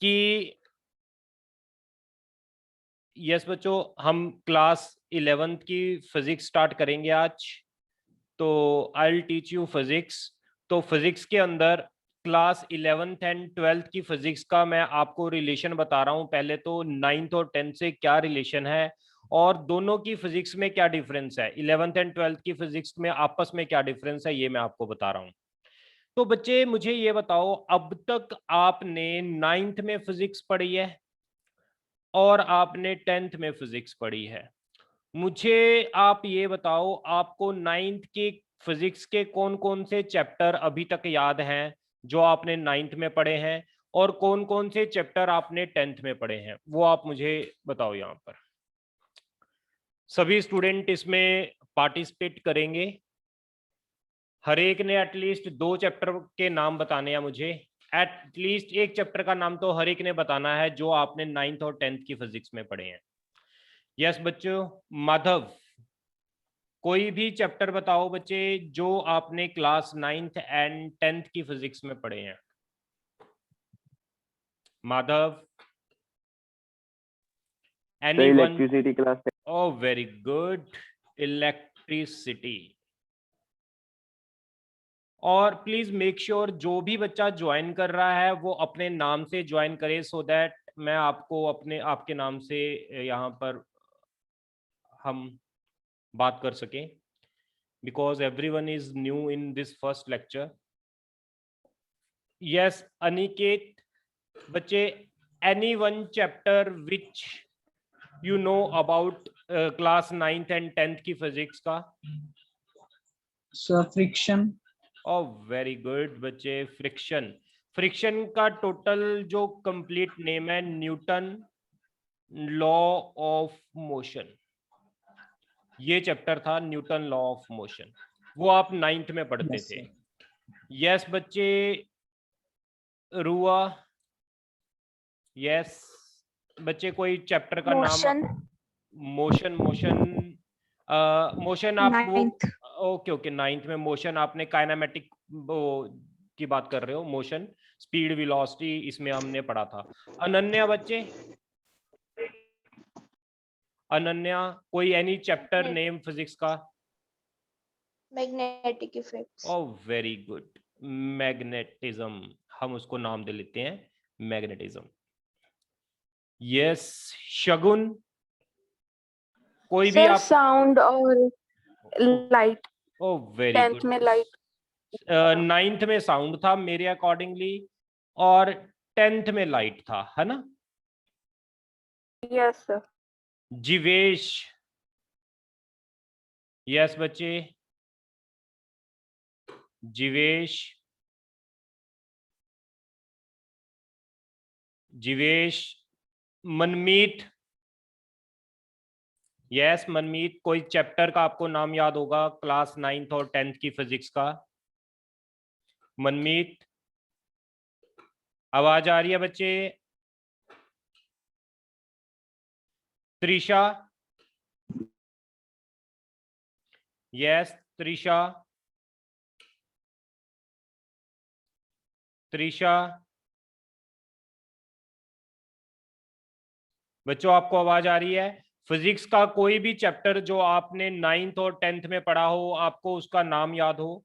कि यस बच्चों, हम क्लास 11th की फिजिक्स स्टार्ट करेंगे आज। तो I will teach you physics. तो फिजिक्स के अंदर क्लास 11th एंड 12th की फिजिक्स का मैं आपको रिलेशन बता रहा हूँ। पहले तो 9th और 10th से क्या रिलेशन है और दोनों की फिजिक्स में क्या डिफरेंस है, 11th एंड 12th की फिजिक्स में आपस में क्या डिफरेंस है, ये मैं आपको बता रहा हूँ। तो बच्चे मुझे ये बताओ, अब तक आपने 9th में फिजिक्स पढ़ी है और आपने 10th में फिजिक्स पढ़ी है। मुझे आप ये बताओ, आपको 9th के फिजिक्स के कौन कौन से चैप्टर अभी तक याद हैं जो आपने 9th में पढ़े हैं, और कौन कौन से चैप्टर आपने 10th में पढ़े हैं, वो आप मुझे बताओ। यहाँ पर सभी स्टूडेंट इसमें पार्टिसिपेट करेंगे। हर एक ने एटलीस्ट 2 चैप्टर के नाम बताने हैं मुझे। एटलीस्ट एक चैप्टर का नाम तो हर एक ने बताना है जो आपने 9th और 10th की फिजिक्स में पढ़े हैं। यस बच्चों। माधव, कोई भी चैप्टर बताओ बच्चे जो आपने क्लास 9th एंड 10th की फिजिक्स में पढ़े हैं। माधव, एनीवन? Electricity class. ओह वेरी गुड, इलेक्ट्रिसिटी। और प्लीज मेक श्योर जो भी बच्चा ज्वाइन कर रहा है वो अपने नाम से ज्वाइन करे, सो दैट मैं आपको आपके नाम से यहाँ पर हम बात कर सकें, because everyone is new in this first lecture. Yes Aniket, बच्चे any one chapter which you know about class 9th and 10th की फिजिक्स का? फ्रिक्शन। ओह वेरी गुड बच्चे, फ्रिक्शन। फ्रिक्शन का टोटल जो कंप्लीट नेम है न्यूटन लॉ ऑफ मोशन। ये chapter था Newton law of motion, वो आप 9th में पढ़ते थे। यस बच्चे, रुआ। यस बच्चे, कोई चैप्टर का नाम? मोशन। मोशन आप वो, ओके ओके, 9th में मोशन आपने काइनेमेटिक की बात कर रहे हो, मोशन स्पीड वेलोसिटी, इसमें हमने पढ़ा था। अनन्या बच्चे, अनन्या कोई एनी चैप्टर नेम फिजिक्स का? Magnetic effects. ओह वेरी गुड, मैग्नेटिज्म, हम उसको नाम दे लेते हैं मैग्नेटिज्म। यस शगुन, कोई भी आप? साउंड और लाइट। ओह वेरी गुड, 10th में लाइट। 9th में साउंड था मेरे अकॉर्डिंगली, और 10th में लाइट था, है ना? Yes sir. जीवेश। यस बच्चे, जीवेश। जीवेश। मनमीत। यस मनमीत, कोई चैप्टर का आपको नाम याद होगा क्लास 9th और 10th की फिजिक्स का? मनमीत, आवाज आ रही है बच्चे? त्रिशा। यस त्रिशा। त्रिशा बच्चों, आपको आवाज आ रही है? फिजिक्स का कोई भी चैप्टर जो आपने 9th और 10th में पढ़ा हो, आपको उसका नाम याद हो?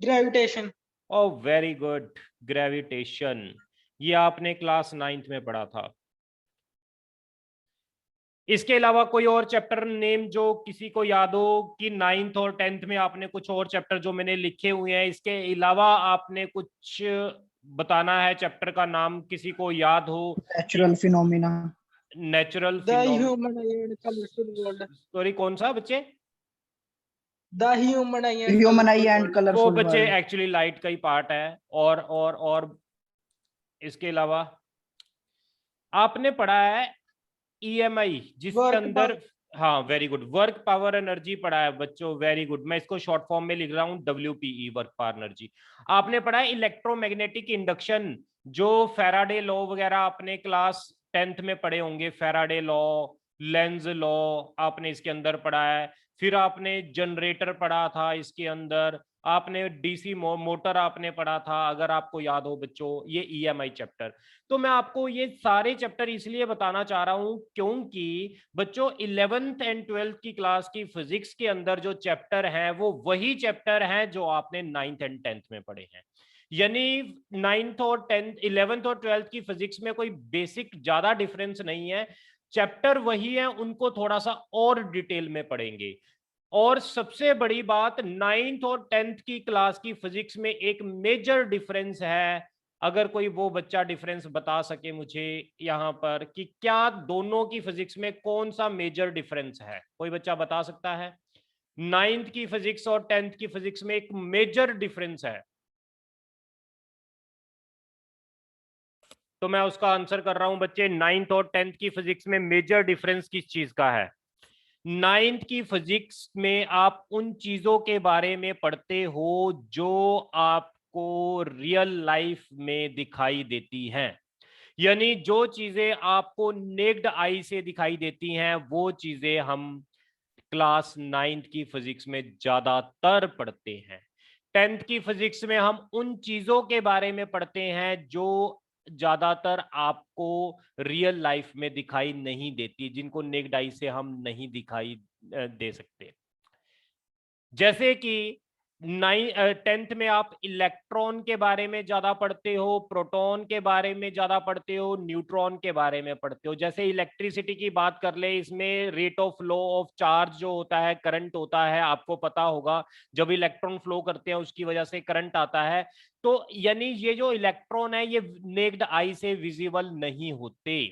ग्रेविटेशन। ओह वेरी गुड, ग्रेविटेशन, ये आपने क्लास 9th में पढ़ा था। इसके अलावा कोई और चैप्टर नेम जो किसी को याद हो कि 9th और 10th में आपने कुछ और चैप्टर जो मैंने लिखे हुए हैं, इसके अलावा आपने कुछ बताना है चैप्टर का नाम, किसी को याद हो? Natural phenomena. नेचुरल सॉरी कौन सा बच्चे? The human I and colourful. वो बच्चे एक्चुअली लाइट का ही पार्ट है। और इसके अलावा आपने पढ़ा है EMI, जिसके अंदर, हाँ very good, work power energy पढ़ा है बच्चों, वेरी गुड। मैं इसको शॉर्ट फॉर्म में लिख रहा हूँ WPE, वर्क पावर एनर्जी। आपने पढ़ा है इलेक्ट्रोमैग्नेटिक इंडक्शन, जो फैराडे लॉ वगैरह आपने क्लास 10th में पढ़े होंगे, फैराडे लॉ, लेंज लॉ आपने इसके अंदर पढ़ा है। फिर आपने जनरेटर पढ़ा था इसके अंदर, आपने डीसी मोटर आपने पढ़ा था, अगर आपको याद हो बच्चों, ये ईएमआई चैप्टर। तो मैं आपको ये सारे चैप्टर इसलिए बताना चाह रहा हूं क्योंकि बच्चों 11th एंड 12th की क्लास की फिजिक्स के अंदर जो चैप्टर हैं वो वही चैप्टर हैं जो आपने 9th एंड 10th में पढ़े हैं। यानी 9th और 10th 11th और 12th की फिजिक्स में कोई बेसिक ज्यादा डिफरेंस नहीं है, चैप्टर वही है, उनको थोड़ा सा और डिटेल में पढ़ेंगे। और सबसे बड़ी बात 9th और 10th की क्लास की फिजिक्स में एक मेजर डिफरेंस है, अगर कोई वो बच्चा डिफरेंस बता सके मुझे यहाँ पर कि क्या दोनों की फिजिक्स में कौन सा मेजर डिफरेंस है, कोई बच्चा बता सकता है? 9th की फिजिक्स और 10th की फिजिक्स में एक मेजर डिफरेंस है, तो मैं उसका आंसर कर रहा हूं बच्चे। 9th और 10th की फिजिक्स में मेजर डिफरेंस किस चीज का है? 9th की फिजिक्स में आप उन चीजों के बारे में पढ़ते हो जो आपको रियल लाइफ में दिखाई देती हैं, यानी जो चीजें आपको नेक्ड आई से दिखाई देती हैं वो चीजें हम क्लास 9th की फिजिक्स में ज्यादातर पढ़ते हैं। 10th की फिजिक्स में हम उन चीजों के बारे में पढ़ते हैं जो ज्यादातर आपको रियल लाइफ में दिखाई नहीं देती, जिनको नेक्ड आई से हम नहीं दिखाई दे सकते। जैसे कि 10th में आप इलेक्ट्रॉन के बारे में ज्यादा पढ़ते हो, प्रोटॉन के बारे में ज्यादा पढ़ते हो, न्यूट्रॉन के बारे में पढ़ते हो। जैसे इलेक्ट्रिसिटी की बात कर ले, इसमें rate of flow of charge जो होता है, करंट होता है, आपको पता होगा जब इलेक्ट्रॉन फ्लो करते हैं उसकी वजह से करंट आता है। तो यानी ये जो इलेक्ट्रॉन है ये नेक्ड आई से विजिबल नहीं होते।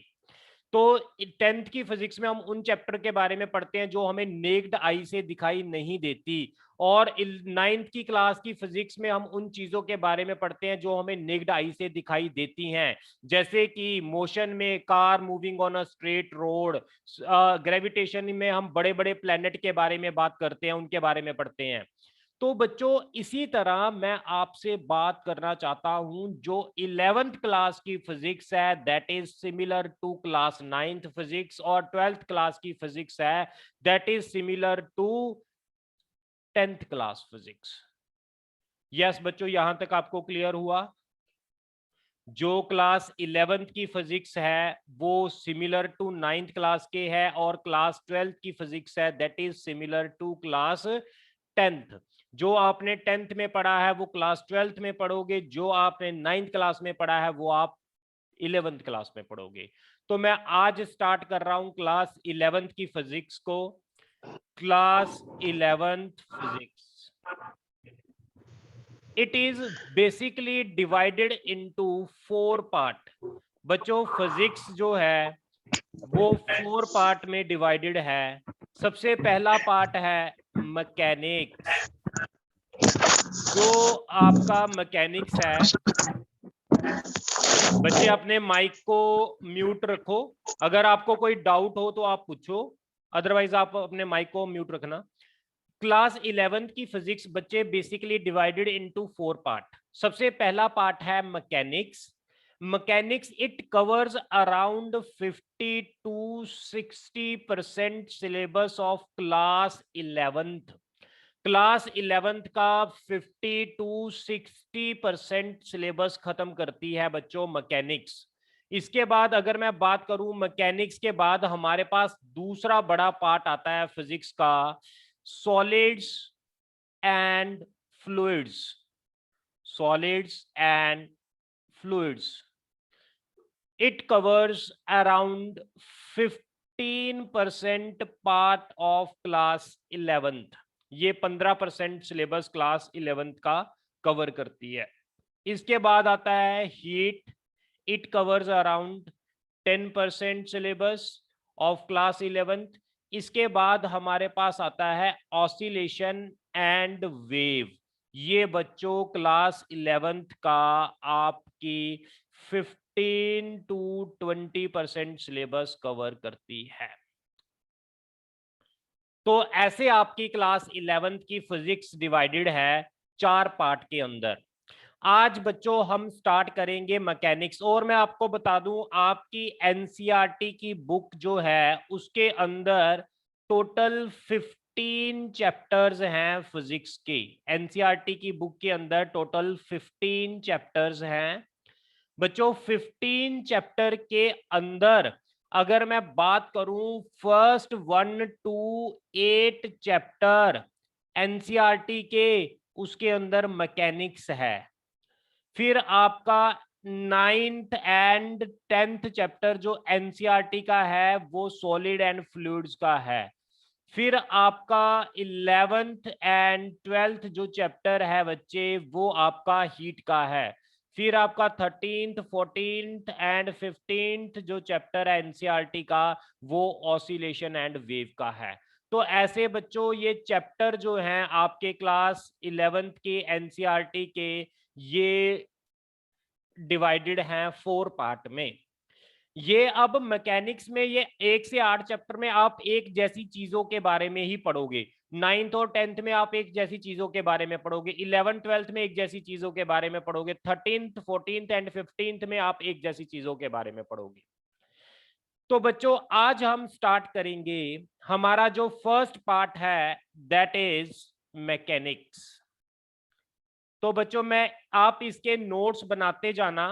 तो 10th की फिजिक्स में हम उन चैप्टर के बारे में पढ़ते हैं जो हमें नेक्ड आई से दिखाई नहीं देती, और 9th की क्लास की फिजिक्स में हम उन चीजों के बारे में पढ़ते हैं जो हमें नेक्ड आई से दिखाई देती हैं, जैसे कि मोशन में car moving on a straight road, gravitation में हम बड़े बड़े प्लेनेट के बारे में बात करते हैं, उनके बारे में पढ़ते हैं। तो बच्चों इसी तरह मैं आपसे बात करना चाहता हूं, जो 11th क्लास की फिजिक्स है that is similar to class 9th physics, और 12th क्लास की फिजिक्स है that is similar to 10th class physics. Yes बच्चों, यहां तक आपको क्लियर हुआ? जो क्लास 11th की फिजिक्स है वो सिमिलर टू 9th क्लास के है, और क्लास 12th की फिजिक्स है that is similar to class 10th। जो आपने 10th में पढ़ा है वो क्लास 12th में पढ़ोगे, जो आपने 9th क्लास में पढ़ा है वो आप 11th क्लास में पढ़ोगे। तो मैं आज स्टार्ट कर रहा हूं क्लास 11th की फिजिक्स को। Class 11th physics, it is basically divided into 4 part. बच्चों फिजिक्स जो है वो 4 पार्ट में डिवाइडेड है। सबसे पहला पार्ट है मैकेनिक्स। जो आपका मैकेनिक्स है, बच्चे अपने माइक को म्यूट रखो, अगर आपको कोई डाउट हो तो आप पूछो, अदरवाइज आप अपने माइक को म्यूट रखना। क्लास 11th की फिजिक्स बच्चे बेसिकली डिवाइडेड इनटू 4 पार्ट। सबसे पहला पार्ट है mechanics. Mechanics it covers around 50 to 60% syllabus of class 11th। Class 11th का 50 to 60% सिलेबस खत्म करती है बच्चों मैकेनिक्स। इसके बाद अगर मैं बात करूं, मैकेनिक्स के बाद हमारे पास दूसरा बड़ा पार्ट आता है फिजिक्स का, solids and fluids. Solids and fluids, it covers around 15% part of class 11th। ये 15% सिलेबस क्लास 11th का कवर करती है। इसके बाद आता है heat, it covers around 10% syllabus of class 11th। इसके बाद हमारे पास आता है ऑसिलेशन एंड वेव। ये बच्चों क्लास 11th का आपकी 15 to 20% सिलेबस कवर करती है। तो ऐसे आपकी क्लास 11th की फिजिक्स डिवाइडेड है 4 पार्ट के अंदर। आज बच्चों हम स्टार्ट करेंगे मैकेनिक्स, और मैं आपको बता दूं आपकी एनसीईआरटी की बुक जो है उसके अंदर टोटल 15 चैप्टर्स हैं फिजिक्स के। एनसीईआरटी की बुक के अंदर टोटल 15 चैप्टर्स हैं बच्चों। 15 चैप्टर के अंदर अगर मैं बात करूं, फर्स्ट 1 to 8 चैप्टर एनसीईआरटी के, उसके अंदर मैकेनिक्स है। फिर आपका 9th एंड 10th चैप्टर जो एनसीईआरटी का है वो सॉलिड एंड फ्लूइड्स का है। फिर आपका 11th एंड 12th जो चैप्टर है बच्चे वो आपका हीट का है। फिर आपका 13th 14th एंड 15th जो चैप्टर है एनसीईआरटी का वो ऑसिलेशन एंड वेव का है। तो ऐसे बच्चों ये चैप्टर जो हैं आपके क्लास 11th के एनसीईआरटी के, ये डिवाइडेड हैं 4 पार्ट में। ये अब मैकेनिक्स में ये 1 से 8 चैप्टर में आप एक जैसी चीजों के बारे में ही पढ़ोगे। 9th और 10th में आप एक जैसी चीजों के बारे में पढ़ोगे। 11th 12th में एक जैसी चीजों के बारे में पढ़ोगे। 13th 14th एंड 15th में आप एक जैसी चीजों के बारे में पढ़ोगे। तो बच्चों आज हम स्टार्ट करेंगे हमारा जो फर्स्ट पार्ट है, दैट इज मैकेनिक्स। तो बच्चों मैं आप इसके नोट्स बनाते जाना,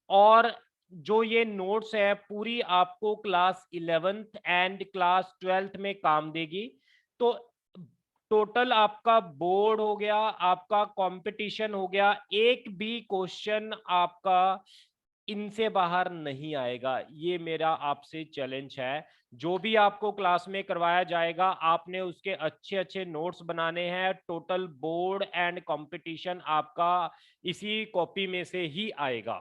और जो ये नोट्स है पूरी आपको class 11th and class 12th में काम देगी। तो टोटल आपका बोर्ड हो गया, आपका कंपटीशन हो गया, एक भी क्वेश्चन आपका इनसे बाहर नहीं आएगा। ये मेरा आपसे चैलेंज है। जो भी आपको क्लास में करवाया जाएगा आपने उसके अच्छे अच्छे नोट्स बनाने हैं। टोटल बोर्ड एंड कंपटीशन आपका इसी कॉपी में से ही आएगा।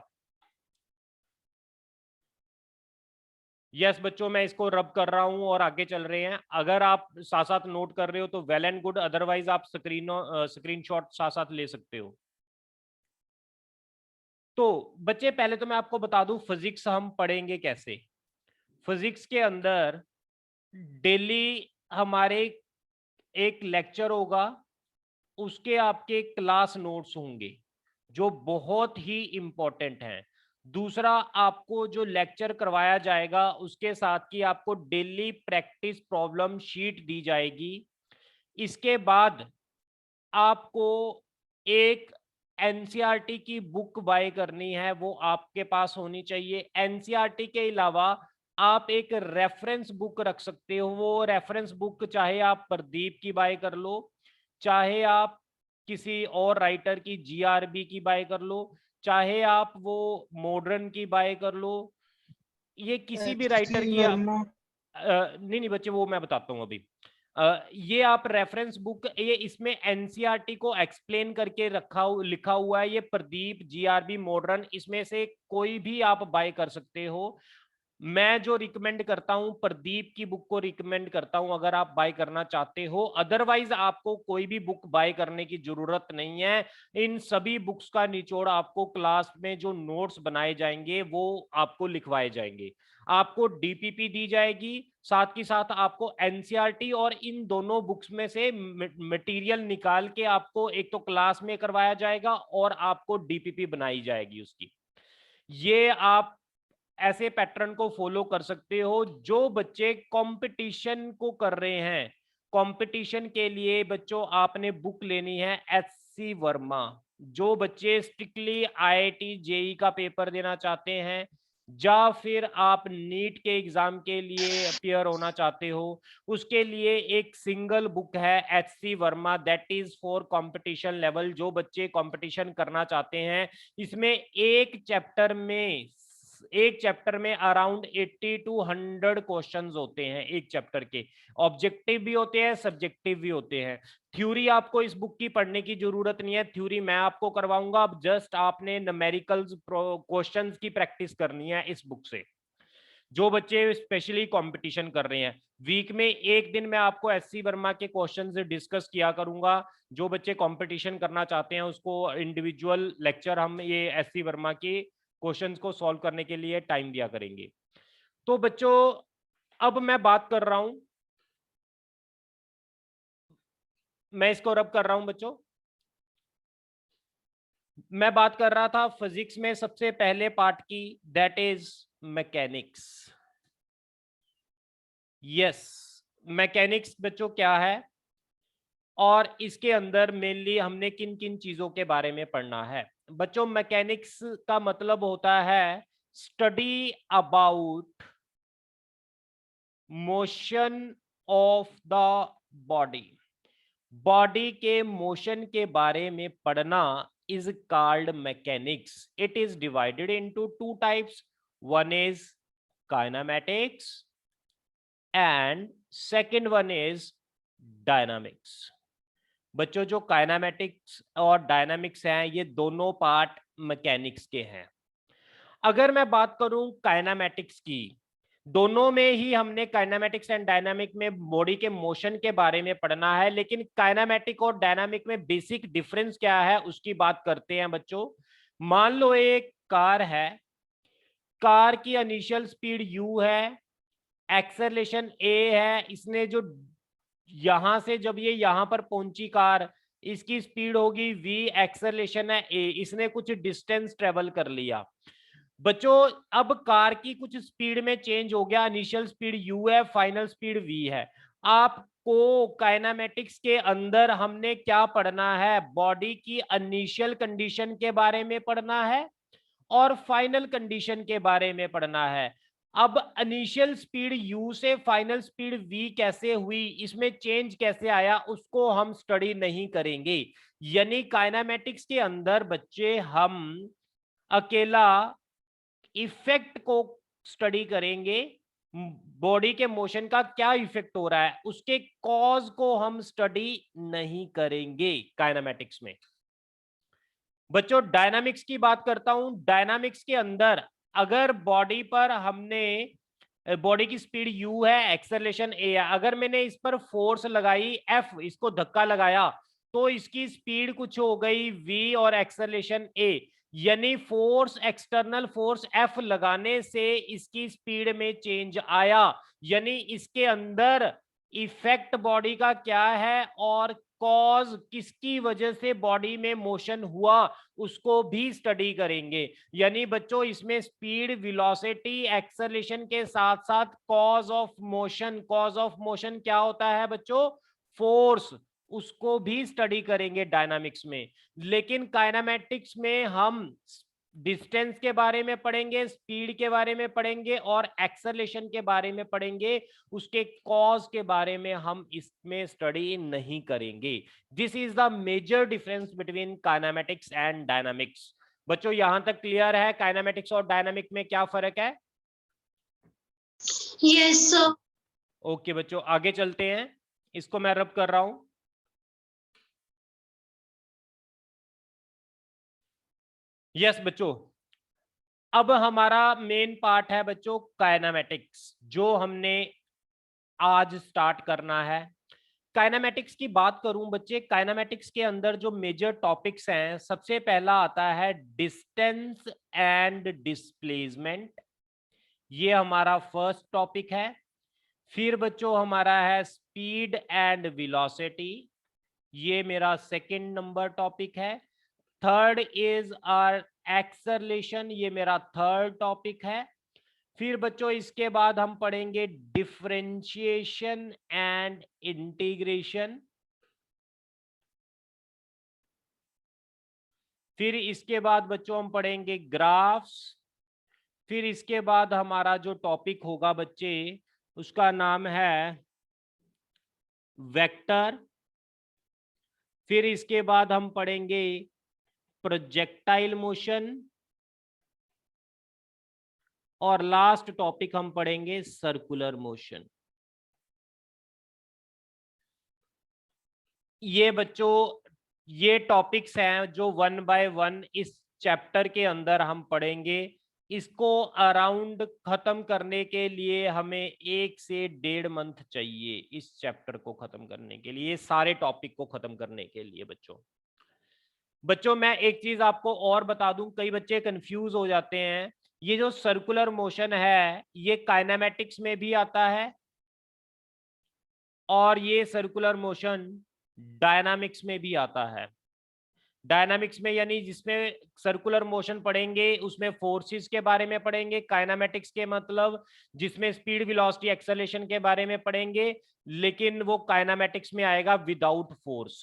यस बच्चों मैं इसको रब कर रहा हूं और आगे चल रहे हैं। अगर आप साथ साथ नोट कर रहे हो तो वेल एंड गुड, अदरवाइज आप स्क्रीनशॉट साथ साथ ले सकते हो। तो बच्चे पहले तो मैं आपको बता दूं फिजिक्स हम पढ़ेंगे कैसे। फिजिक्स के अंदर डेली हमारे एक लेक्चर होगा, उसके आपके क्लास नोट्स होंगे जो बहुत ही इंपॉर्टेंट हैं। दूसरा, आपको जो लेक्चर करवाया जाएगा उसके साथ की आपको डेली प्रैक्टिस प्रॉब्लम शीट दी जाएगी। इसके बाद आपको एक एनसीईआरटी की बुक बाय करनी है, वो आपके पास होनी चाहिए। एनसीईआरटी के अलावा आप एक रेफरेंस बुक रख सकते हो। वो रेफरेंस बुक चाहे आप प्रदीप की बाय कर लो, चाहे आप किसी और राइटर की जीआरबी की बाय कर लो, चाहे आप वो मॉडर्न की बाय कर लो, ये किसी भी राइटर की आप नहीं नहीं बच्चे वो मैं बताता हूँ अभी। ये आप रेफरेंस बुक, ये इसमें एनसीईआरटी को एक्सप्लेन करके लिखा हुआ है। ये प्रदीप, जीआरबी, मॉडर्न, इसमें से कोई भी आप बाय कर सकते हो। मैं जो रिकमेंड करता हूं प्रदीप की बुक को रिकमेंड करता हूं अगर आप बाय करना चाहते हो। अदरवाइज आपको कोई भी बुक बाय करने की जरूरत नहीं है। इन सभी बुक्स का निचोड़ आपको क्लास में जो नोट्स बनाए जाएंगे वो आपको लिखवाए जाएंगे। आपको डीपीपी दी जाएगी, साथ ही साथ आपको एनसीईआरटी और इन दोनों बुक्स में से मटेरियल निकाल के आपको एक तो क्लास में करवाया जाएगा और आपको डीपीपी बनाई जाएगी उसकी। ये आप ऐसे पैटर्न को फॉलो कर सकते हो। जो बच्चे कंपटीशन को कर रहे हैं, कंपटीशन के लिए बच्चों आपने बुक लेनी है एचसी वर्मा। जो बच्चे स्ट्रिक्टली आईआईटी जेई का पेपर देना चाहते हैं या फिर आप नीट के एग्जाम के लिए अपियर होना चाहते हो, उसके लिए एक सिंगल बुक है HC Verma, that is for competition level. जो बच्चे कंपटीशन करना चाहते हैं, इसमें एक चैप्टर में अराउंड 80 to 100 क्वेश्चंस होते हैं। एक चैप्टर के ऑब्जेक्टिव भी होते हैं, सब्जेक्टिव भी होते हैं। थ्योरी आपको इस बुक की पढ़ने की जरूरत नहीं है, थ्योरी मैं आपको करवाऊंगा। अब जस्ट आपने न्यूमेरिकल्स क्वेश्चंस की प्रैक्टिस करनी है इस बुक से। जो बच्चे स्पेशली कंपटीशन कर रहे हैं, वीक में एक दिन मैं आपको एससी वर्मा के क्वेश्चंस डिस्कस किया करूंगा। जो बच्चे कंपटीशन करना चाहते हैं उसको इंडिविजुअल लेक्चर हम ये एससी वर्मा के क्वेश्चंस को सॉल्व करने के लिए टाइम दिया करेंगे। तो बच्चों अब मैं बात कर रहा हूं, मैं इसको रब कर रहा हूं बच्चों। मैं बात कर रहा था फिजिक्स में सबसे पहले पार्ट की, that is mechanics. Yes, mechanics बच्चों क्या है? और इसके अंदर मेनली हमने किन किन चीजों के बारे में पढ़ना है बच्चों। मैकेनिक्स का मतलब होता है study about motion of the body. Body के मोशन के बारे में पढ़ना is called mechanics. It is divided into two types. One is kinematics and second one is dynamics. बच्चों जो काइनामेटिक्स और डायनामिक्स हैं ये दोनों पार्ट मैकेनिक्स के हैं। अगर मैं बात करूं काइनामेटिक्स की, दोनों में ही हमने काइनेमेटिक्स एंड डायनामिक में बॉडी के मोशन के बारे में पढ़ना है, लेकिन काइनेमेटिक और डायनामिक में बेसिक डिफरेंस क्या है उसकी बात करते हैं बच्चों। मान लो एक कार है, कार की इनिशियल स्पीड u है, एक्सेलरेशन a है, इसने जो यहां से जब ये यहां पर पहुंची कार, इसकी स्पीड होगी v, एक्सेलरेशन है a, इसने कुछ डिस्टेंस ट्रेवल कर लिया। बच्चों अब कार की कुछ स्पीड में चेंज हो गया, इनिशियल स्पीड u है, फाइनल स्पीड v है। आपको काइनेमेटिक्स के अंदर हमने क्या पढ़ना है, बॉडी की इनिशियल कंडीशन के बारे में पढ़ना है और फाइनल कंडीशन के बारे में पढ़ना है। अब इनिशियल स्पीड u से फाइनल स्पीड v कैसे हुई, इसमें चेंज कैसे आया, उसको हम स्टडी नहीं करेंगे। यानी काइनेमेटिक्स के अंदर बच्चे हम अकेला इफेक्ट को स्टडी करेंगे, बॉडी के मोशन का क्या इफेक्ट हो रहा है, उसके कॉज को हम स्टडी नहीं करेंगे काइनेमेटिक्स में। बच्चों डायनामिक्स की बात करता हूं। डायनामिक्स के अंदर अगर बॉडी पर हमने, बॉडी की स्पीड u है, एक्सेलरेशन a है, अगर मैंने इस पर फोर्स लगाई F, इसको धक्का लगाया तो इसकी स्पीड कुछ हो गई v और एक्सेलरेशन a, यानी फोर्स, एक्सटर्नल फोर्स F लगाने से इसकी स्पीड में चेंज आया। यानी इसके अंदर इफेक्ट बॉडी का क्या है और कॉज किसकी वजह से बॉडी में मोशन हुआ उसको भी स्टडी करेंगे। यानी बच्चों इसमें स्पीड, वेलोसिटी, एक्सेलरेशन के साथ साथ cause of motion, cause of motion क्या होता है बच्चों, फोर्स, उसको भी स्टडी करेंगे डायनामिक्स में। लेकिन काइनेमेटिक्स में हम डिस्टेंस के बारे में पढ़ेंगे, स्पीड के बारे में पढ़ेंगे और एक्सेलरेशन के बारे में पढ़ेंगे, उसके कॉज के बारे में हम इसमें स्टडी नहीं करेंगे। This is the major difference between kinematics and dynamics. बच्चों यहां तक क्लियर है काइनेमेटिक्स और डायनामिक में क्या फर्क है? Yes sir. ओके बच्चों आगे चलते हैं, इसको मैं रब कर रहा हूं। यस बच्चों, अब हमारा मेन पार्ट है बच्चों काइनेमेटिक्स, जो हमने आज स्टार्ट करना है। काइनेमेटिक्स की बात करूं बच्चे, काइनेमेटिक्स के अंदर जो मेजर टॉपिक्स हैं, सबसे पहला आता है डिस्टेंस एंड डिस्प्लेसमेंट, ये हमारा फर्स्ट टॉपिक है। फिर बच्चों हमारा है स्पीड एंड वेलोसिटी, ये मेरा सेकंड नंबर टॉपिक है। थर्ड इज आवर एक्सेलरेशन, ये मेरा थर्ड टॉपिक है। फिर बच्चों इसके बाद हम पढ़ेंगे डिफरेंशिएशन एंड इंटीग्रेशन। फिर इसके बाद बच्चों हम पढ़ेंगे ग्राफ्स। फिर इसके बाद हमारा जो टॉपिक होगा बच्चे उसका नाम है वेक्टर। फिर इसके बाद हम पढ़ेंगे प्रोजेक्टाइल मोशन और लास्ट टॉपिक हम पढ़ेंगे सर्कुलर मोशन। ये बच्चों ये टॉपिक्स हैं जो 1 बाय 1 इस चैप्टर के अंदर हम पढ़ेंगे। इसको अराउंड खत्म करने के लिए हमें 1 से 1.5 मंथ चाहिए, इस चैप्टर को खत्म करने के लिए, सारे टॉपिक को खत्म करने के लिए। बच्चों मैं एक चीज आपको और बता दूं, कई बच्चे कंफ्यूज हो जाते हैं, ये जो सर्कुलर मोशन है ये काइनेमेटिक्स में भी आता है और ये सर्कुलर मोशन डायनामिक्स में भी आता है। डायनामिक्स में यानी जिसमें सर्कुलर मोशन पढ़ेंगे उसमें फोर्सेस के बारे में पढ़ेंगे, काइनेमेटिक्स के मतलब जिसमें स्पीड, वेलोसिटी, एक्सेलरेशन के बारे में पढ़ेंगे, लेकिन वो काइनेमेटिक्स में आएगा विदाउट फोर्स।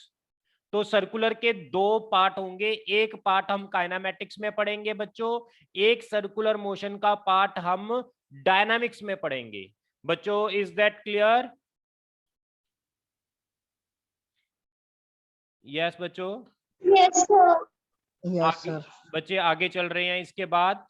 तो सर्कुलर के दो पार्ट होंगे, एक पार्ट हम काइनेमेटिक्स में पढ़ेंगे बच्चों, एक सर्कुलर मोशन का पार्ट हम डायनामिक्स में पढ़ेंगे बच्चों। Is that clear? यस बच्चों? Yes, sir. Yes, sir. बच्चे आगे चल रहे हैं। इसके बाद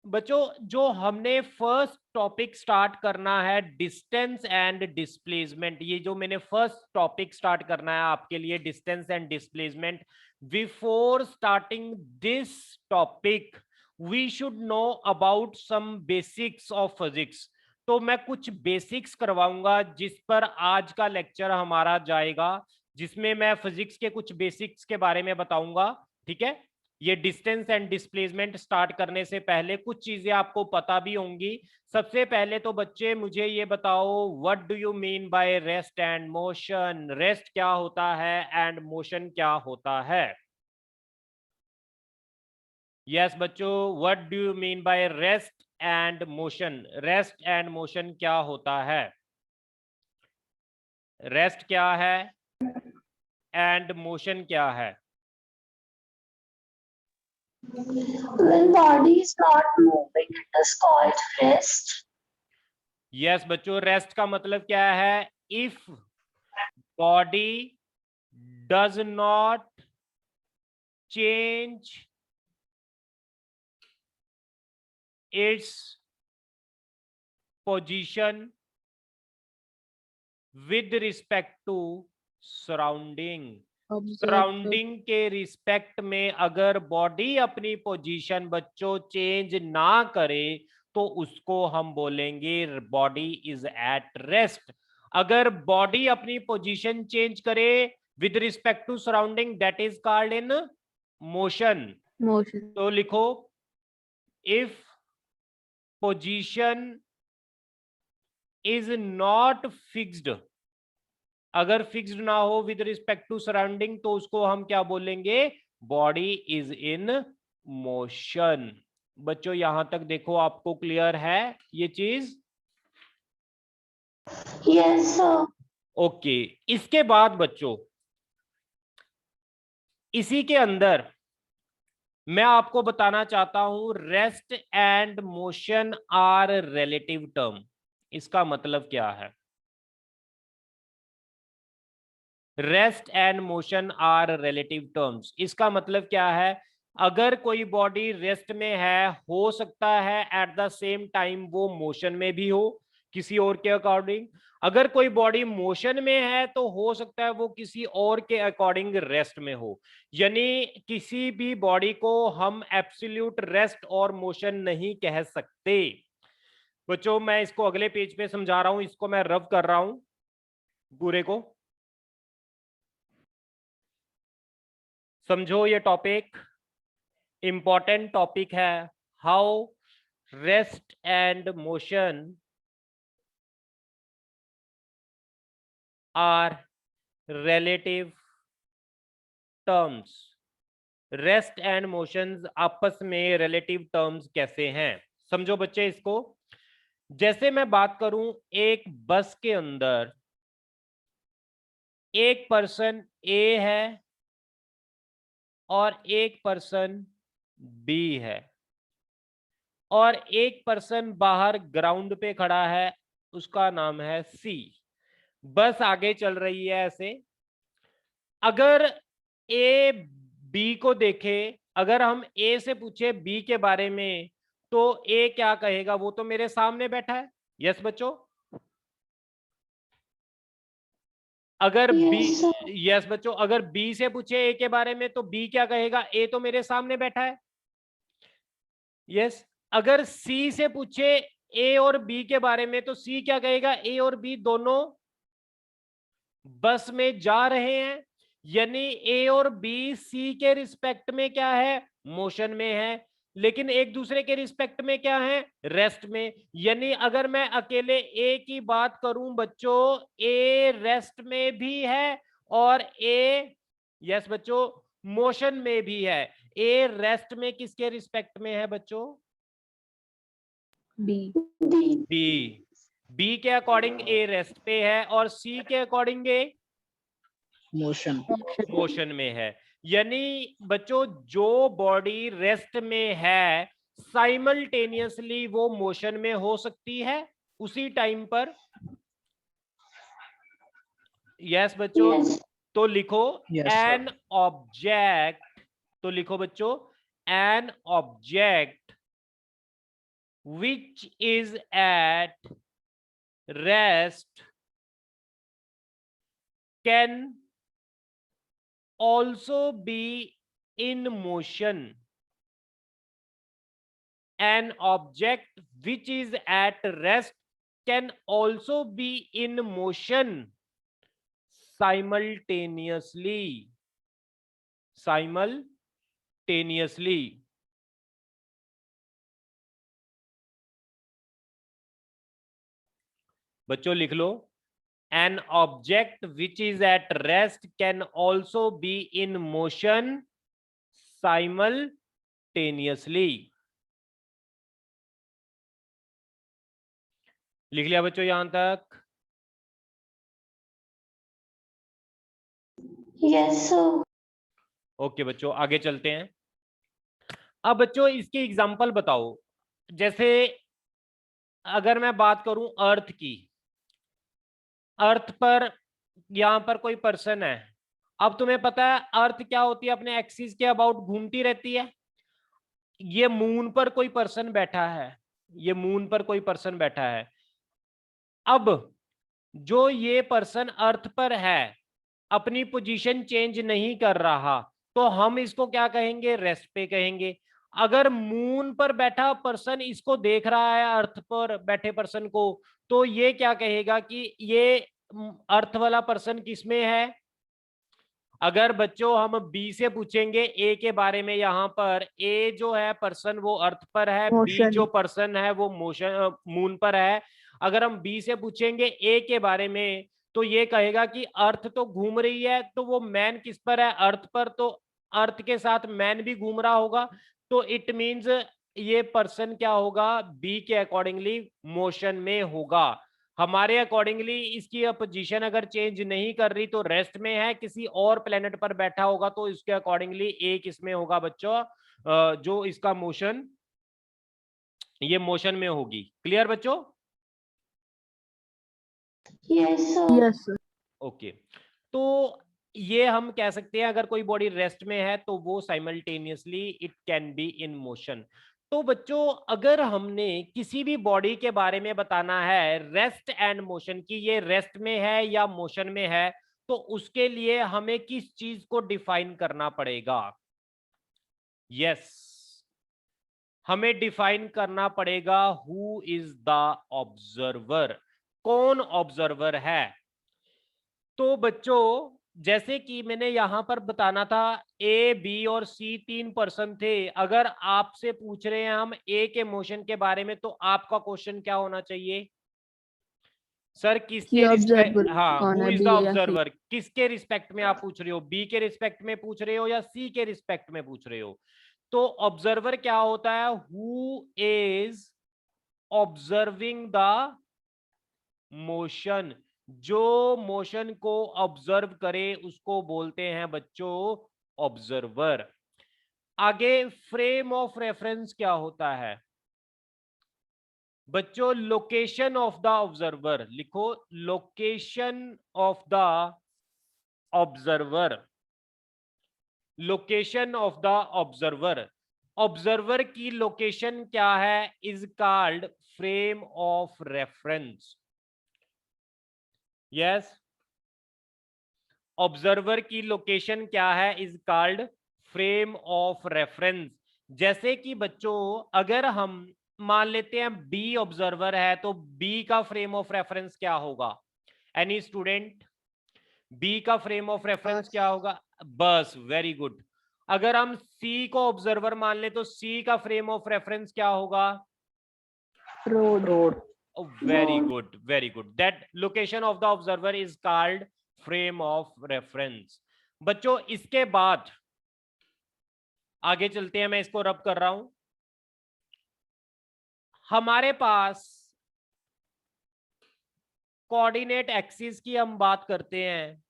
बच्चों जो हमने फर्स्ट टॉपिक स्टार्ट करना है, डिस्टेंस एंड डिस्प्लेसमेंट, ये जो मैंने फर्स्ट टॉपिक स्टार्ट करना है आपके लिए, distance and displacement. Before starting this topic we should know about some basics of physics. तो मैं कुछ बेसिक्स करवाऊंगा जिस पर आज का लेक्चर हमारा जाएगा, जिसमें मैं फिजिक्स के कुछ बेसिक्स के बारे में बताऊंगा। ठीक है, ये डिस्टेंस एंड डिस्प्लेसमेंट स्टार्ट करने से पहले कुछ चीजें आपको पता भी होंगी। सबसे पहले तो बच्चे मुझे ये बताओ, what do you mean by rest and motion? Rest क्या होता है एंड मोशन क्या होता है? यस बच्चों, what do you mean by rest and motion? Rest and motion क्या होता है? रेस्ट क्या है एंड मोशन क्या है? When body is not moving, it is called rest. Yes बच्चों, रेस्ट का मतलब क्या है? If body does not change its position with respect to surrounding. Surrounding के रिस्पेक्ट में अगर बॉडी अपनी पोजीशन बच्चों चेंज ना करे तो उसको हम बोलेंगे बॉडी इज एट रेस्ट। अगर बॉडी अपनी पोजीशन चेंज करे with respect to surrounding, that is called in motion. तो लिखो, if position is not fixed, अगर फिक्स्ड ना हो विद रिस्पेक्ट टू सराउंडिंग, तो उसको हम क्या बोलेंगे? Body is in motion. बच्चों यहां तक देखो, आपको क्लियर है ये चीज? Yes, sir. ओके, इसके बाद बच्चों इसी के अंदर मैं आपको बताना चाहता हूं, rest and motion are relative term. इसका मतलब क्या है? Rest and motion are relative terms, इसका मतलब क्या है? अगर कोई बॉडी रेस्ट में है, हो सकता है एट द सेम टाइम वो मोशन में भी हो किसी और के अकॉर्डिंग। अगर कोई बॉडी मोशन में है तो हो सकता है वो किसी और के अकॉर्डिंग रेस्ट में हो। यानी किसी भी बॉडी को हम एब्सोल्यूट रेस्ट और मोशन नहीं कह सकते। बच्चों मैं इसको अगले पेज पे समझा रहा हूं, इसको मैं रब कर रहा हूं पूरे को, समझो ये टॉपिक इंपॉर्टेंट टॉपिक है। How rest and motion are relative terms. Rest and motions आपस में रिलेटिव टर्म्स कैसे हैं, समझो बच्चे इसको। जैसे मैं बात करूं, एक बस के अंदर एक पर्सन ए है और एक पर्सन बी है, और एक पर्सन बाहर ग्राउंड पे खड़ा है, उसका नाम है सी। बस आगे चल रही है ऐसे। अगर ए बी को देखे, अगर हम ए से पूछे बी के बारे में, तो ए क्या कहेगा? वो तो मेरे सामने बैठा है। यस बच्चों? अगर बी, यस बच्चों, अगर बी से पूछे ए के बारे में तो बी क्या कहेगा? ए तो मेरे सामने बैठा है। यस। अगर सी से पूछे ए और बी के बारे में तो सी क्या कहेगा? ए और बी दोनों बस में जा रहे हैं, यानी ए और बी सी के रिस्पेक्ट में क्या है? मोशन में है, लेकिन एक दूसरे के रिस्पेक्ट में क्या है? रेस्ट में। यानी अगर मैं अकेले ए की बात करूं बच्चों, ए रेस्ट में भी है और ए, यस बच्चों, मोशन में भी है। ए रेस्ट में किसके रिस्पेक्ट में है बच्चों? बी। बी। बी के अकॉर्डिंग ए रेस्ट पे है और सी के अकॉर्डिंग ए मोशन मोशन में है। यानी बच्चों जो बॉडी रेस्ट में है साइमल्टेनियसली वो मोशन में हो सकती है उसी टाइम पर। यस बच्चों। Yes. तो लिखो Yes, sir. एन ऑब्जेक्ट, तो लिखो बच्चों an object which is at rest can also be in motion. An object which is at rest can also be in motion simultaneously. Simultaneously. बच्चों लिख लो an object which is at rest can also be in motion simultaneously. लिख लिया बच्चों यहां तक? Yes, sir. Okay बच्चों आगे चलते हैं। अब बच्चों इसकी एग्जांपल बताओ। जैसे अगर मैं बात करूं अर्थ की, अर्थ पर यहां पर कोई पर्सन है। अब तुम्हें पता है अर्थ क्या होती है, अपने एक्सिस के अबाउट घूमती रहती है। ये मून पर कोई पर्सन बैठा है, ये मून पर कोई पर्सन बैठा है। अब जो ये पर्सन अर्थ पर है अपनी पोजीशन चेंज नहीं कर रहा तो हम इसको क्या कहेंगे? रेस्ट पे कहेंगे। अगर मून पर बैठा पर्सन इसको देख रहा है अर्थ पर बैठे पर्सन को तो ये क्या कहेगा कि ये अर्थ वाला पर्सन किसमें है? अगर बच्चों हम बी से पूछेंगे ए के बारे में, यहाँ पर ए जो है पर्सन वो अर्थ पर है, बी जो पर्सन है वो मोशन मून पर है। अगर हम बी से पूछेंगे ए के बारे में तो ये कहेगा कि अर्थ तो घूम रही है, तो वो मैन किस पर है? अर्थ पर, तो अर्थ के साथ मैन भी घूम रहा होगा। तो इट मींस ये पर्सन क्या होगा? बी के अकॉर्डिंगली मोशन में होगा। हमारे अकॉर्डिंगली इसकी पोजीशन अगर चेंज नहीं कर रही तो रेस्ट में है, किसी और प्लेनेट पर बैठा होगा तो इसके अकॉर्डिंगली ए किसमें होगा बच्चों? जो इसका मोशन, ये मोशन में होगी। क्लियर बच्चों? Yes, sir. Yes sir. Okay, तो ये हम कह सकते हैं अगर कोई बॉडी रेस्ट में है तो वो simultaneously it can be in motion. तो बच्चों अगर हमने किसी भी बॉडी के बारे में बताना है रेस्ट एंड मोशन की, ये रेस्ट में है या मोशन में है, तो उसके लिए हमें किस चीज को डिफाइन करना पड़ेगा? यस, हमें डिफाइन करना पड़ेगा हु इज द ऑब्जर्वर, कौन ऑब्जर्वर है। तो बच्चों जैसे कि मैंने यहां पर बताना था ए बी और सी तीन पर्सन थे। अगर आपसे पूछ रहे हैं हम ए के मोशन के बारे में तो आपका क्वेश्चन क्या होना चाहिए? सर किसके रिस्पेक्ट, हाँ हु इज द ऑब्जर्वर, किसके रिस्पेक्ट में आप पूछ रहे हो? बी के रिस्पेक्ट में पूछ रहे हो या सी के रिस्पेक्ट में पूछ रहे हो? तो ऑब्जर्वर क्या होता है? Who is observing the motion, जो मोशन को ऑब्जर्व करे उसको बोलते हैं बच्चों ऑब्जर्वर। आगे फ्रेम ऑफ रेफरेंस क्या होता है बच्चों? Location of the observer. लिखो location of the observer, location of the observer. Observer की लोकेशन क्या है? Is called frame of reference. Yes, observer की लोकेशन क्या है? Is called frame of reference. जैसे कि बच्चों अगर हम मान लेते हैं बी ऑब्जर्वर है तो बी का फ्रेम ऑफ रेफरेंस क्या होगा? एनी स्टूडेंट, बी का फ्रेम ऑफ रेफरेंस क्या होगा? बस, वेरी गुड। अगर हम सी को ऑब्जर्वर मान ले तो सी का फ्रेम ऑफ रेफरेंस क्या होगा? Road. Oh, very good, very good. That location of the observer is called frame of reference. बच्चों इसके बाद आगे चलते हैं, मैं इसको रब कर रहा हूं। हमारे पास कोऑर्डिनेट एक्सिस की हम बात करते हैं।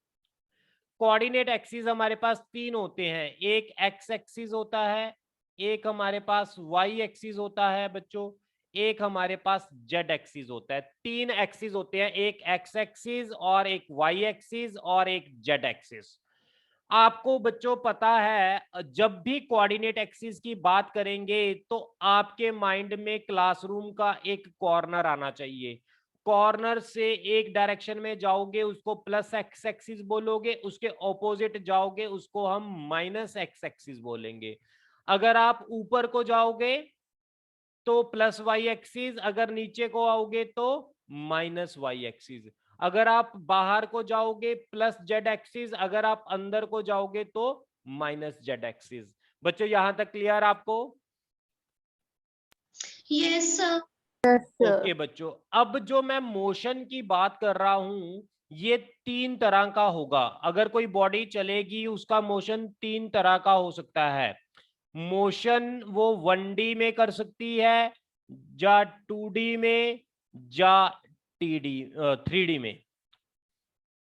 कोऑर्डिनेट एक्सिस हमारे पास तीन होते हैं, एक एक्स एक्सिस होता है, एक हमारे पास वाई एक्सिस होता है बच्चों, एक हमारे पास जेड एक्सिस होता है। तीन एक्सिस होते हैं, एक एक्स एक्सिस और एक वाई एक्सिस और एक जेड एक्सिस। आपको बच्चों पता है जब भी कोऑर्डिनेट एक्सिस की बात करेंगे तो आपके माइंड में क्लासरूम का एक कॉर्नर आना चाहिए। कॉर्नर से एक डायरेक्शन में जाओगे उसको प्लस एक्स एक्सिस बोलोगे, उसके ऑपोजिट जाओगे उसको हम माइनस एक्स एक्सिस बोलेंगे। अगर आप ऊपर को जाओगे तो प्लस वाई एक्सिस, अगर नीचे को आओगे तो माइनस वाई एक्सिस। अगर आप बाहर को जाओगे प्लस जेड एक्सिस, अगर आप अंदर को जाओगे तो माइनस जेड एक्सिस। बच्चों यहां तक क्लियर आपको? Yes, sir. ओके बच्चों, अब जो मैं मोशन की बात कर रहा हूं ये तीन तरह का होगा। अगर कोई बॉडी चलेगी उसका मोशन तीन तरह का हो सकता है। मोशन वो 1D में कर सकती है, या 2D में, या 3D में।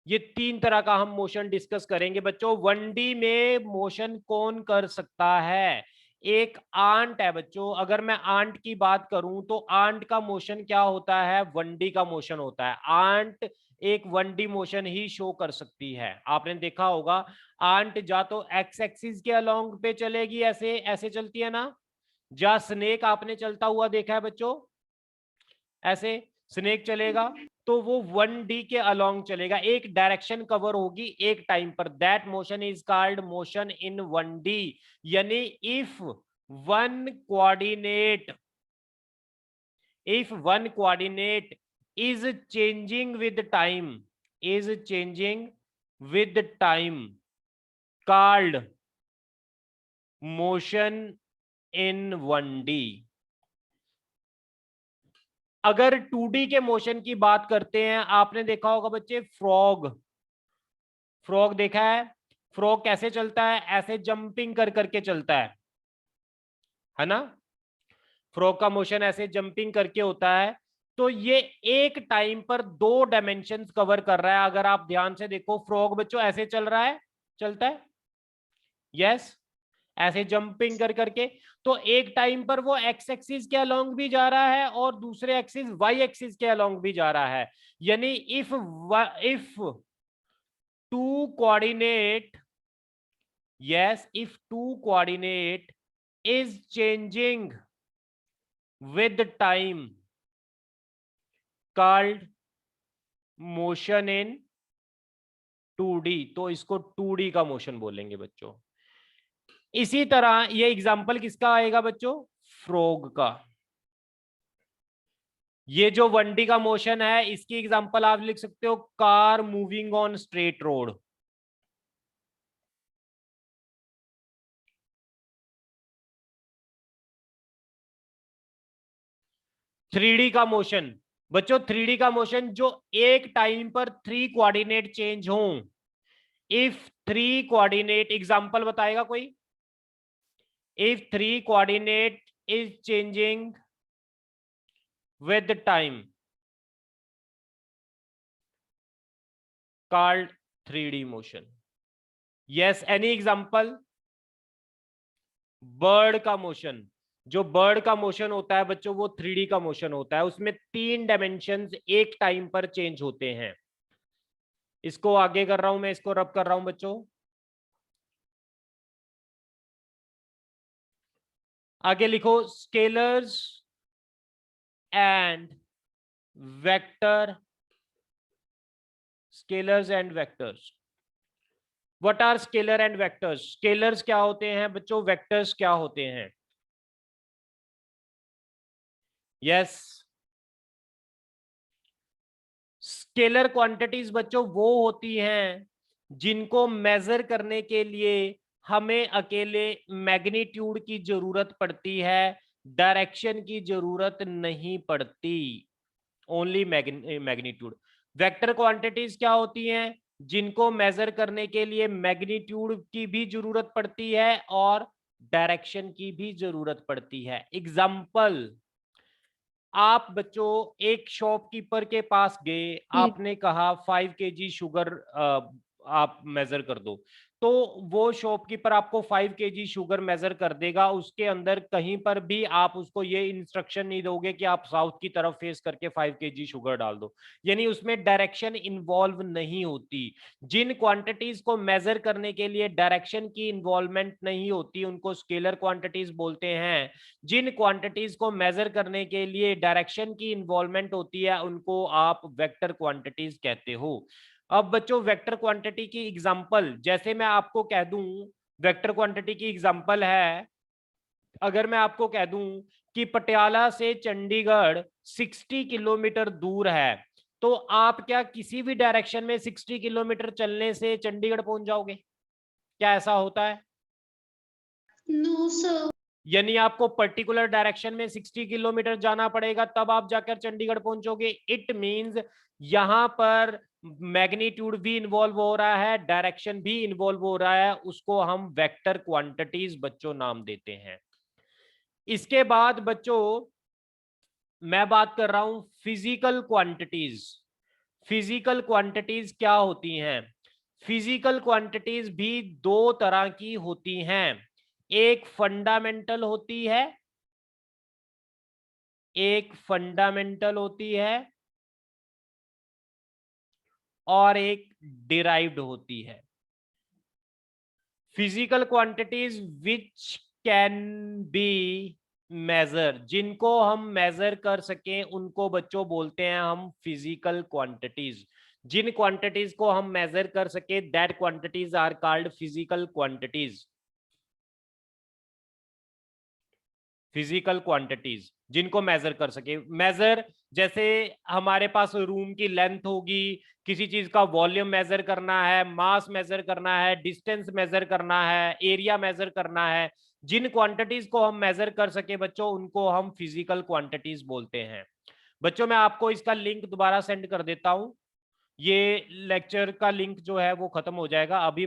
ये तीन तरह का हम मोशन डिस्कस करेंगे बच्चों। 1D में मोशन कौन कर सकता है? एक आंट है बच्चों। अगर मैं आंट की बात करूं तो आंट का मोशन क्या होता है? 1D का मोशन होता है। आंट एक 1D मोशन ही शो कर सकती है। आपने देखा होगा आंट जा तो एक्स एक्सिस के अलोंग पे चलेगी, ऐसे ऐसे चलती है ना, या स्नेक आपने चलता हुआ देखा है बच्चों, ऐसे स्नेक चलेगा तो वो 1D के अलोंग चलेगा, एक डायरेक्शन कवर होगी एक टाइम पर। That motion is called motion in 1D। यानी if one coordinate is changing with time, called motion in 1D। अगर 2D के मोशन की बात करते हैं, आपने देखा होगा बच्चे फ्रॉग देखा है? फ्रॉग कैसे चलता है? ऐसे जंपिंग कर करके चलता है ना? फ्रॉग का मोशन ऐसे जंपिंग करके होता है। तो ये एक टाइम पर दो डायमेंशंस कवर कर रहा है। अगर आप ध्यान से देखो फ्रॉग बच्चों ऐसे चल रहा है, चलता है, यस, ऐसे जंपिंग कर करके। तो एक टाइम पर वो एक्स एक्सिस के अलोंग भी जा रहा है और दूसरे एक्सिस वाई एक्सिस के अलोंग भी जा रहा है। यानी if two coordinate is changing with time called motion in 2D, तो इसको 2D का मोशन बोलेंगे बच्चों। इसी तरह ये एग्जांपल किसका आएगा बच्चों? फ्रॉग का। ये जो 1D का मोशन है इसकी एग्जांपल आप लिख सकते हो car moving on straight road. Three D का मोशन बच्चों, 3D का मोशन जो एक टाइम पर 3 कोऑर्डिनेट चेंज हो। इफ 3 कोऑर्डिनेट, एग्जांपल बताएगा कोई? If 3 coordinate is changing with time called 3D motion. Yes, any example? Bird का मोशन, जो बर्ड का मोशन होता है बच्चों वो 3D का मोशन होता है, उसमें 3 डायमेंशंस एक टाइम पर चेंज होते हैं। इसको आगे कर रहा हूं मैं, इसको रब कर रहा हूं बच्चों। आगे लिखो scalars and vector, scalars and vectors. What are scalar and vectors? Scalars क्या होते हैं बच्चों, वेक्टर्स क्या होते हैं? यस, स्केलर क्वांटिटीज बच्चों वो होती हैं जिनको मेजर करने के लिए हमें अकेले मैग्नीट्यूड की जरूरत पड़ती है, डायरेक्शन की जरूरत नहीं पड़ती, ओनली मैग्नीट्यूड। वेक्टर क्वांटिटीज क्या होती हैं? जिनको मेजर करने के लिए मैग्नीट्यूड की भी जरूरत पड़ती है और डायरेक्शन की भी जरूरत पड़ती है। एग्जाम्पल, आप बच्चों एक शॉपकीपर के पास गए, आपने कहा 5 kg शुगर आप मेजर कर दो, तो वो शॉपकीपर आपको 5 kg शुगर मेजर कर देगा। उसके अंदर कहीं पर भी आप उसको ये इंस्ट्रक्शन नहीं दोगे कि आप साउथ की तरफ फेस करके 5 kg शुगर डाल दो, यानी उसमें डायरेक्शन इन्वॉल्व नहीं होती। जिन क्वांटिटीज को मेजर करने के लिए डायरेक्शन की इन्वॉल्वमेंट नहीं होती उनको स्केलर क्वांटिटीज बोलते हैं। जिन क्वांटिटीज को मेजर करने के लिए डायरेक्शन की इन्वॉल्वमेंट होती है उनको आप वेक्टर क्वांटिटीज कहते हो। अब बच्चों वेक्टर क्वांटिटी की एग्जांपल, जैसे मैं आपको कह दूं, वेक्टर क्वांटिटी की एग्जांपल है, अगर मैं आपको कह दूं कि पटियाला से चंडीगढ़ 60 किलोमीटर दूर है, तो आप क्या किसी भी डायरेक्शन में 60 किलोमीटर चलने से चंडीगढ़ पहुंच जाओगे? क्या ऐसा होता है? No, sir. यानी आपको पर्टिकुलर डायरेक्शन में 60 किलोमीटर जाना पड़ेगा तब आप जाकर चंडीगढ़ पहुंचोगे। इट मींस यहां पर मैग्नीट्यूड भी इन्वॉल्व हो रहा है, डायरेक्शन भी इन्वॉल्व हो रहा है, उसको हम वेक्टर क्वांटिटीज बच्चों नाम देते हैं। इसके बाद बच्चों मैं बात कर रहा हूं फिजिकल क्वांटिटीज। फिजिकल क्वांटिटीज क्या होती हैं? फिजिकल क्वांटिटीज भी दो तरह की होती हैं। एक फंडामेंटल होती है, एक फंडामेंटल होती है और एक डिराइव्ड होती है। Physical quantities which can be measure, जिनको हम मेजर कर सकें उनको बच्चों बोलते हैं हम फिजिकल क्वांटिटीज। जिन क्वांटिटीज को हम मेजर कर सके that quantities are called physical quantities. Physical quantities जिनको मेजर कर सके। मेजर जैसे हमारे पास रूम की लेंथ होगी, किसी चीज का वॉल्यूम मेजर करना है, मास मेजर करना है, डिस्टेंस मेजर करना है, एरिया मेजर करना है। जिन क्वांटिटीज को हम मेजर कर सके बच्चों उनको हम फिजिकल क्वांटिटीज बोलते हैं। बच्चों मैं आपको इसका लिंक दोबारा सेंड कर देता हूं। ये लेक्चर का लिंक जो है वो खत्म हो जाएगा, अभी